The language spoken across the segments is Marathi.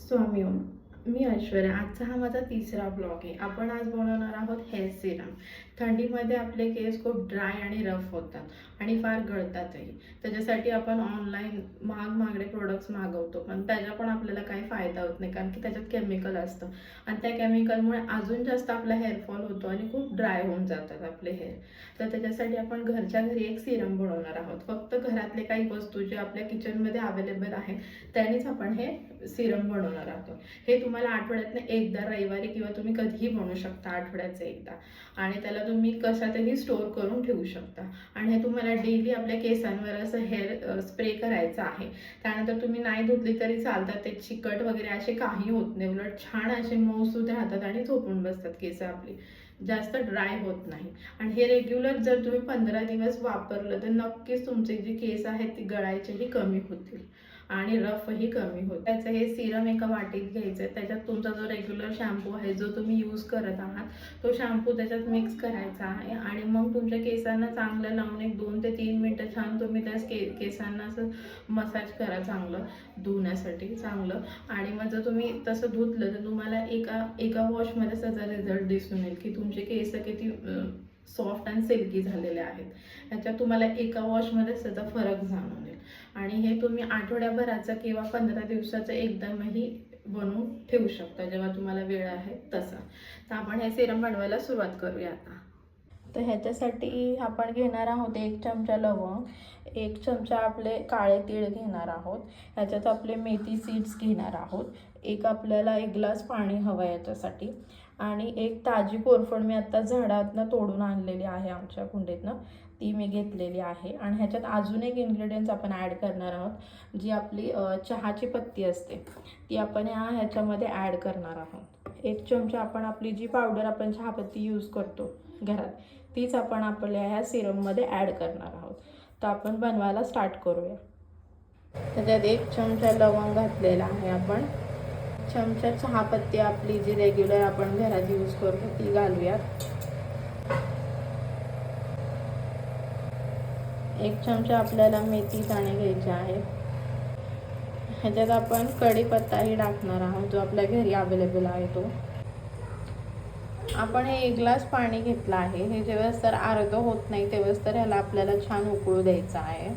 स्वामी ओम. मी ऐश्वर्या. आजचा हा माझा तिसरा ब्लॉग आहे. आपण आज बनवणार आहोत हेअर सिरम. थंडीमध्ये आपले केस खूप ड्राय आणि रफ होतात आणि फार गळतातही. त्याच्यासाठी आपण ऑनलाईन महागडे प्रोडक्ट्स मागवतो, पण त्याचा पण आपल्याला काही फायदा होत नाही, कारण की त्याच्यात केमिकल असतं आणि त्या केमिकलमुळे अजून जास्त आपला हेअरफॉल होतो आणि खूप ड्राय होऊन जातात आपले हेअर. तर त्याच्यासाठी आपण घरच्या घरी एक सिरम बनवणार आहोत. फक्त घरातले काही वस्तू जे आपल्या किचनमध्ये अवेलेबल आहे त्यानेच आपण हे सिरम बनवणार आहोत. हे तुम्हाला आठवड्यातनं एकदा रविवारी किंवा तुम्ही कधीही बनवू शकता, आठवड्याचं एकदा. आणि त्याला तुम्ही कशातही स्टोअर करून ठेवू शकता. आणि हे तुम्हाला डेली आपल्या केसांवर असं हेअर स्प्रे करायचं आहे. त्यानंतर तुम्ही नाही धुतली तरी चालतात, ते चिकट वगैरे असे काही होत नाही. उलट छान असे मऊसूद राहतात आणि झोपून बसतात केस आपली, जास्त ड्राय होत नाही. आणि हे रेग्युलर जर तुम्ही 15 दिवस वापरलं तर नक्कीच तुमचे जे केस आहेत ते गळायचेही कमी होतील आणि रफही कमी होत. त्याचं हे सिरम एका वाटीत घ्यायचं आहे. त्याच्यात तुमचा जो रेग्युलर शॅम्पू आहे, जो तुम्ही यूज करत आहात, तो शॅम्पू त्याच्यात मिक्स करायचा आहे. आणि मग तुमच्या केसांना चांगलं लावून एक 2 ते 3 मिनटं छान तुम्ही त्या केसांना असं मसाज करा, चांगलं धुण्यासाठी चांगलं. आणि मग जर तुम्ही तसं धुतलं तर तुम्हाला एका वॉशमध्ये त्याचा रिझल्ट दिसून येईल की तुमचे केस किती सॉफ्ट अँड सिल्की झालेले आहेत. ह्याच्यात तुम्हाला एका वॉशमध्ये त्याचा फरक जाणून येईल. आणि हे तुम्ही आठवड्याभराचं किंवा 15 दिवसाचं एकदमही बनवून ठेवू शकता, जेव्हा तुम्हाला वेळ आहे तसा. तर आपण हे सिरम बनवायला सुरुवात करूया आता. तर ह्याच्यासाठी आपण घेणार आहोत 1 चमचा लवंग, 1 चमचा आपले काळे तीळ घेणार आहोत. ह्याच्यात आपले मेथी सीड्स घेणार आहोत. आपल्याला 1 ग्लास पाणी हवं आहे याच्यासाठी. आणि एक ताजी कोरफड मी आत्ता झाडातनं तोडून आणलेली आहे, आमच्या कुंडीतनं ती मी घेतलेली आहे. आणि ह्याच्यात अजून एक इन्ग्रेडियंट्स आपण ॲड करणार आहोत, जी आपली चहाची पत्ती असते, ती आपण ह्याच्यामध्ये ॲड करणार आहोत. 1 चमचा आपण आपली जी पावडर आपण चहापत्ती यूज करतो घरात, तीच आपण आपल्या ह्या सिरममध्ये ॲड करणार आहोत. तर आपण बनवायला स्टार्ट करूया. त्याच्यात 1 चमचा लवंग घातलेला आहे आपण. चमचा चहापत्ती आपली जी रेग्युलर आपण घरात यूज करतो ती घालूयात. 1 चमचा आपल्याला मेथी दाणे घ्यायचे आहेत. ह्याच्यात आपण कढीपत्ताही टाकणार आहोत, जो आपल्या घरी अवेलेबल आहे तो. आपण हे 1 ग्लास पाणी घेतलं आहे. हे जेव्हा तर अर्ध होत नाही तेव्हाच तर ह्याला आपल्याला छान उकळू द्यायचं आहे.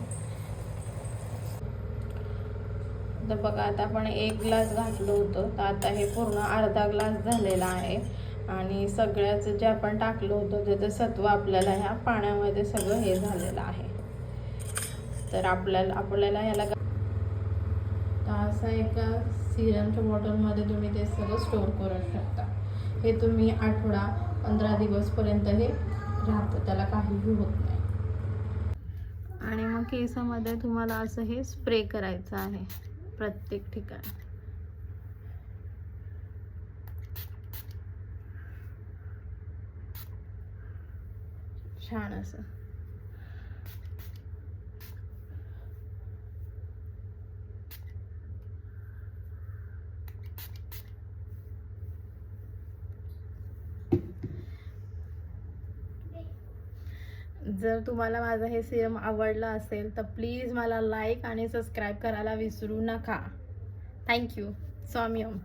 तर बघा, आता आपण 1 ग्लास घातलं होतं, तर आता हे पूर्ण अर्धा ग्लास झालेला आहे. आणि सगळ्याच जे आपण टाकलं होतं त्याचं सत्व आपल्याला ह्या पाण्यामध्ये सगळं हे झालेलं आहे. तर आपल्याला ह्याला असं एका सिरमच्या बॉटलमध्ये तुम्ही ते सगळं स्टोअर करू शकता. हे तुम्ही आठवडा 15 दिवसपर्यंत हे राहतं, त्याला काहीही होत नाही. आणि मग केसामध्ये तुम्हाला असं हे स्प्रे करायचं आहे प्रत्येक ठिकाणी. छान असं. जर तुम्हाला माझं हे सिरम आवडलं असेल तर प्लीज मला लाईक आणि सबस्क्राईब करायला विसरू नका. थँक्यू. स्वामी ओम.